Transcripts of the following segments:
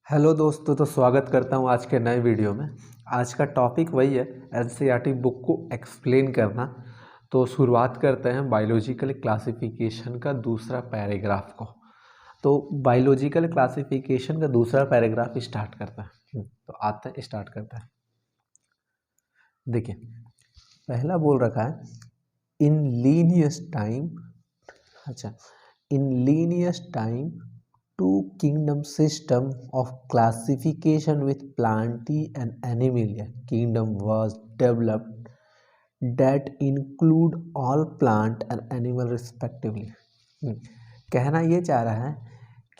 Hello दोस्तों, तो स्वागत करता हूँ आज के नए वीडियो में। आज का टॉपिक वही है, एनसीईआरटी बुक को एक्सप्लेन करना। तो शुरुआत करते हैं बायोलॉजिकल क्लासिफिकेशन का दूसरा पैराग्राफ को। तो बायोलॉजिकल क्लासिफिकेशन का दूसरा पैराग्राफ स्टार्ट करते हैं। तो आते हैं, स्टार्ट करते हैं। देखिए, पहला बोल रखा है इन लीनियस टाइम। अच्छा, in Linnaeus time two kingdom system of classification with Plantae and Animalia kingdom was developed that include all plant and animal respectively। कहना ये चाह रहा है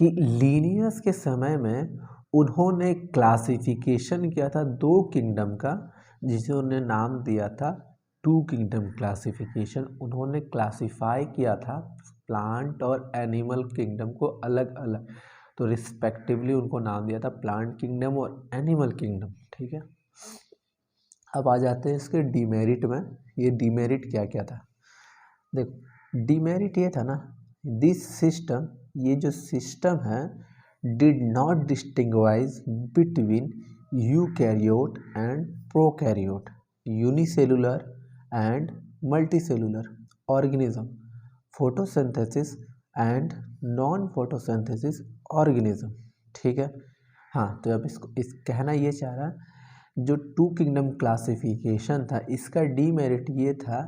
कि लीनियस के समय में उन्होंने क्लासिफिकेशन किया था दो किंगडम का, जिसे उन्होंने नाम दिया था टू किंगडम क्लासिफिकेशन। उन्होंने क्लासिफाई किया था प्लांट और एनिमल किंगडम को अलग अलग, तो रिस्पेक्टिवली उनको नाम दिया था प्लांट किंगडम और एनिमल किंगडम। ठीक है, अब आ जाते हैं इसके डीमेरिट में। ये डीमेरिट क्या क्या था, देखो। डीमेरिट ये था ना, दिस सिस्टम, ये जो सिस्टम है, did not distinguish between eukaryote and prokaryote, unicellular and multicellular organism, photosynthesis and non photosynthesis organism. ठीक है, हाँ। तो अब इसको इस कहना ये चाह रहा, जो टू किंगडम क्लासिफिकेशन था, इसका डीमेरिट ये था,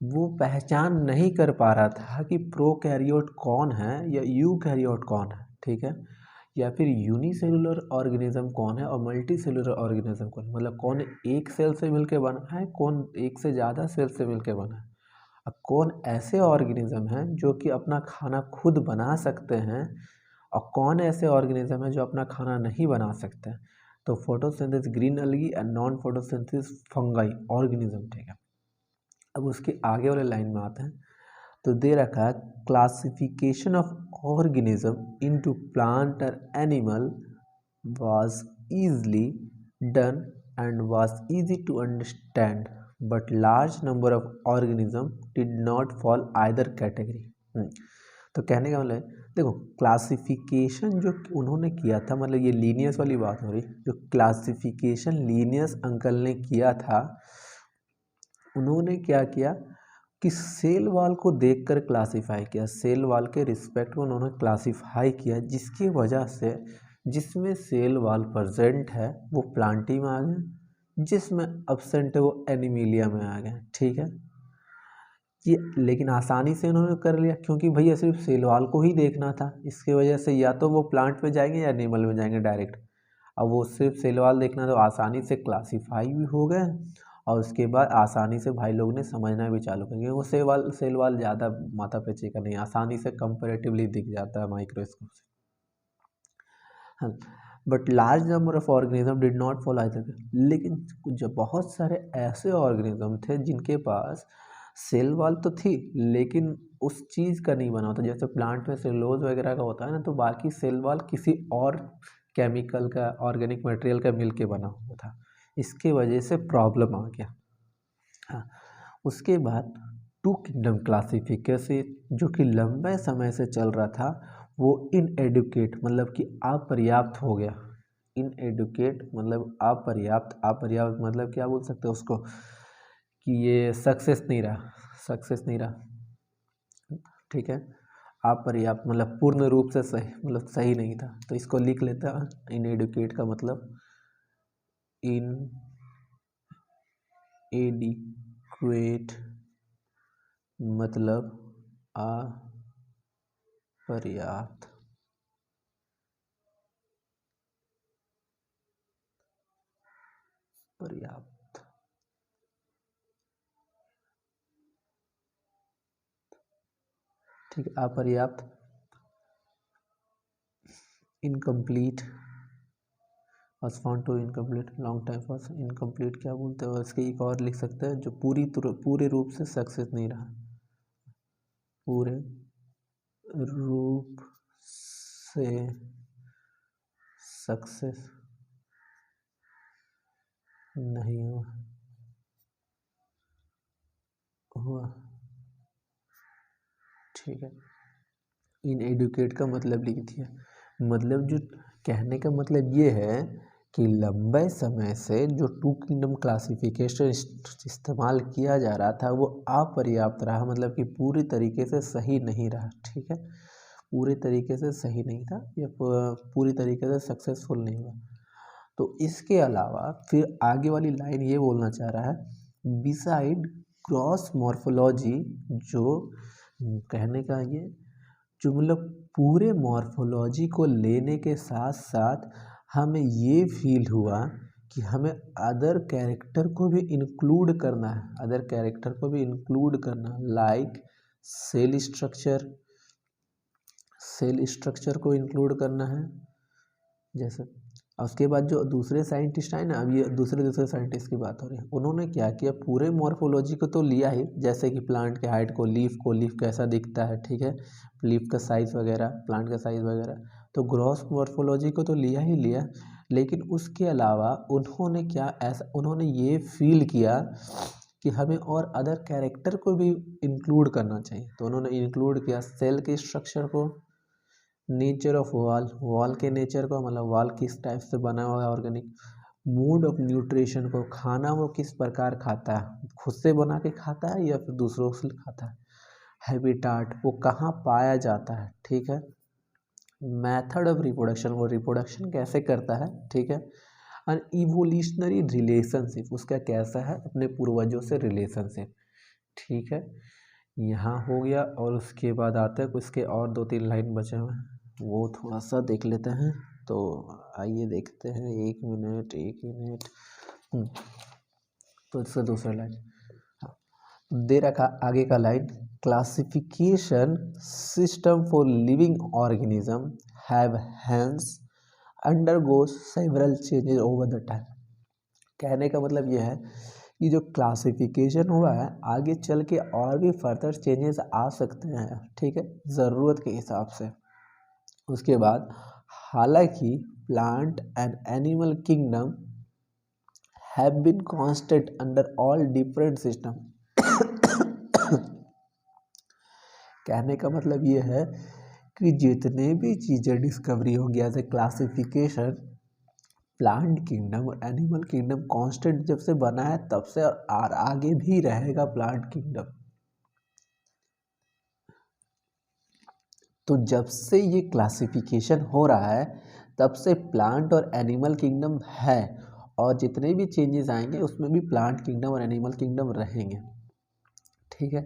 वो पहचान नहीं कर पा रहा था कि प्रोकैरियोट कौन है या यूकैरियोट कौन है। ठीक है, या फिर यूनिसेलुलर ऑर्गेनिज्म कौन है और मल्टी सेलुलर ऑर्गेनिज्म कौन है, मतलब कौन एक सेल से मिलकर बना है, कौन एक से ज़्यादा सेल से मिलकर बना है। अब कौन ऐसे ऑर्गेनिज्म हैं जो कि अपना खाना खुद बना सकते हैं, और कौन ऐसे ऑर्गेनिज्म हैं जो अपना खाना नहीं बना सकते हैं। तो photosynthesis green अलगी and non photosynthesis fungi organism. ठीक है, अब उसके आगे वाले लाइन में आते हैं। तो दे रखा है classification of organism into plant और animal was easily done and was easy to understand, but large number of organisms did not fall either category। तो कहने का मतलब है, देखो, क्लासिफिकेशन जो उन्होंने किया था, मतलब ये लीनियस वाली बात हो रही, जो क्लासिफिकेशन लीनियस अंकल ने किया था, उन्होंने क्या किया कि सेल वाल को देखकर क्लासिफाई किया, सेल वाल के रिस्पेक्ट में उन्होंने क्लासिफाई किया, जिसकी वजह से जिसमें सेल वाल प्रेजेंट है वो प्लांटी में आ गए, जिसमें अब्सेंट है वो एनिमिलिया में आ गए। ठीक है, ये लेकिन आसानी से उन्होंने कर लिया, क्योंकि भैया सिर्फ सेल वाल को ही देखना था। इसकी वजह से या तो वो प्लांट में जाएंगे या एनिमल में जाएंगे डायरेक्ट। अब वो सिर्फ सेल वाल देखना, तो आसानी से क्लासीफाई भी हो गए, और उसके बाद आसानी से भाई लोग ने समझना भी चालू कर, वो सेल वाल ज़्यादा माथा पेची का नहीं, आसानी से कंपेरेटिवली दिख जाता है माइक्रोस्कोप से। हाँ, but large number of organism did not follow either. लेकिन जब बहुत सारे ऐसे ऑर्गेनिज्म थे जिनके पास सेल वाल तो थी, लेकिन उस चीज़ का नहीं बना होता, जैसे प्लांट में सेलुलोज वगैरह का होता है ना, तो बाकी सेल वाल किसी और केमिकल का, ऑर्गेनिक मटेरियल का मिल के बना हुआ था। इसके वजह से प्रॉब्लम आ गया। हाँ, उसके बाद टू किंगडम क्लासिफिकेशन जो कि लंबे समय से चल रहा था, वो इनएडुकेट मतलब कि अपर्याप्त हो गया। इनएडुकेट मतलब अपर्याप्त, अपर्याप्त मतलब क्या बोल सकते हैं उसको, कि ये सक्सेस नहीं रहा, सक्सेस नहीं रहा। ठीक है, अपर्याप्त मतलब पूर्ण रूप से सही, मतलब सही नहीं था। तो इसको लिख लेता है, इनएडुकेट का मतलब इन एडिक्वेट, मतलब अपर्याप्त। पर्याप्त, ठीक है, अपर्याप्त, incomplete, was found to incomplete long time for incomplete क्या बोलते हैं, इसके एक और लिख सकते हैं, जो पूरे रूप से सक्सेस नहीं रहा, पूरे रूप से सक्सेस नहीं हुआ। ठीक है, इन एडुकेट का मतलब लिख दिया, मतलब जो कहने का मतलब ये है कि लंबे समय से जो टू किंगडम क्लासिफिकेशन इस्तेमाल किया जा रहा था वो अपर्याप्त रहा, मतलब कि पूरी तरीके से सही नहीं रहा। ठीक है, पूरे तरीके से सही नहीं था या पूरी तरीके से सक्सेसफुल नहीं हुआ। तो इसके अलावा फिर आगे वाली लाइन ये बोलना चाह रहा है, बिसाइड क्रॉस मॉर्फोलॉजी, जो कहने का ये जो मतलब पूरे मॉर्फोलॉजी को लेने के साथ साथ हमें ये फील हुआ कि हमें अदर कैरेक्टर को भी इंक्लूड करना है, अदर कैरेक्टर को भी इंक्लूड करना, लाइक सेल स्ट्रक्चर को इंक्लूड करना है जैसे। और उसके बाद जो दूसरे साइंटिस्ट आए ना, अब ये दूसरे साइंटिस्ट की बात हो रही है, उन्होंने क्या किया, पूरे मॉर्फोलॉजी को तो लिया ही, जैसे कि प्लांट के हाइट को, लीफ कैसा दिखता है, ठीक है, लीफ का साइज़ वगैरह, प्लांट का साइज़ वगैरह, तो ग्रॉस मॉर्फोलॉजी को तो लिया ही लिया। लेकिन उसके अलावा उन्होंने क्या ऐसा, उन्होंने ये फील किया कि हमें और अदर कैरेक्टर को भी इंक्लूड करना चाहिए। तो उन्होंने इंक्लूड किया सेल के स्ट्रक्चर को, नेचर ऑफ वॉल के नेचर को, मतलब वॉल किस टाइप से बना हुआ है ऑर्गेनिक, मूड ऑफ न्यूट्रिशन को, खाना वो किस प्रकार खाता है, खुद से बना के खाता है या फिर दूसरों से खाता है, हैबिटाट वो कहाँ पाया जाता है, ठीक है, मेथड ऑफ रिप्रोडक्शन वो रिप्रोडक्शन कैसे करता है, ठीक है, और इवोल्यूशनरी रिलेशनशिप उसका कैसा है अपने पूर्वजों से रिलेशनशिप, ठीक है, यहाँ हो गया। और उसके बाद आते हैं उसके और 2-3 लाइन बचे हुए हैं, वो थोड़ा सा देख लेते हैं। तो आइए देखते हैं, एक मिनट। तो इसका दूसरा लाइन दे रखा, आगे का line, classification system for living organism have hence undergo several changes over the time. कहने का मतलब यह है कि जो क्लासिफिकेशन हुआ है आगे चल के और भी फर्दर चेंजेस आ सकते हैं, ठीक है, ज़रूरत के हिसाब से। उसके बाद हालांकि plant and animal kingdom have been constant under all different system. कहने का मतलब ये है कि जितने भी चीज़ें डिस्कवरी होंगी as a classification, plant kingdom और एनिमल किंगडम कांस्टेंट जब से बना है तब से और आगे भी रहेगा प्लांट किंगडम। तो जब से ये क्लासिफिकेशन हो रहा है तब से प्लांट और एनिमल किंगडम है, और जितने भी चेंजेस आएंगे उसमें भी प्लांट किंगडम और एनिमल किंगडम रहेंगे, ठीक है,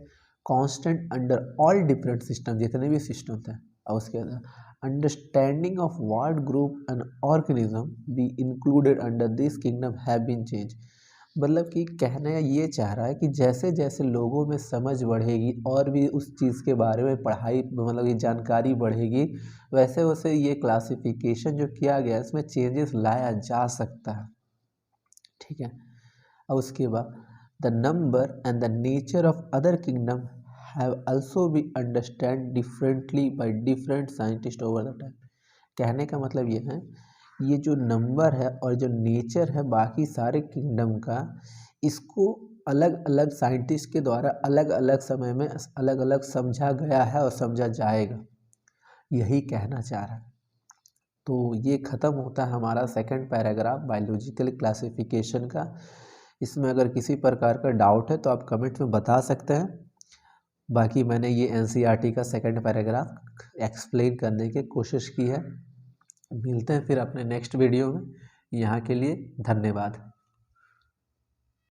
constant under all different system, जितने भी सिस्टम थे। और उसके अंदर understanding of what group and organism be included under this kingdom have been change. मतलब कि कहना ये चाह रहा है कि जैसे जैसे लोगों में समझ बढ़ेगी और भी उस चीज़ के बारे में पढ़ाई, मतलब ये जानकारी बढ़ेगी, वैसे वैसे ये क्लासिफिकेशन जो किया गया इसमें चेंजेस लाया जा सकता है, ठीक है। और उसके बाद the number and the nature of other kingdom have also be understand differently by different scientist over the time. कहने का मतलब ये है, ये जो नंबर है और जो नेचर है बाकी सारे किंगडम का, इसको अलग अलग साइंटिस्ट के द्वारा अलग अलग समय में अलग अलग समझा गया है और समझा जाएगा, यही कहना चाह रहा है। तो ये ख़त्म होता है हमारा सेकंड पैराग्राफ बायोलॉजिकल क्लासिफिकेशन का। इसमें अगर किसी प्रकार का डाउट है तो आप कमेंट में बता सकते हैं। बाकी मैंने ये एनसीईआरटी का सेकंड पैराग्राफ एक्सप्लेन करने की कोशिश की है। मिलते हैं फिर अपने नेक्स्ट वीडियो में। यहाँ के लिए धन्यवाद।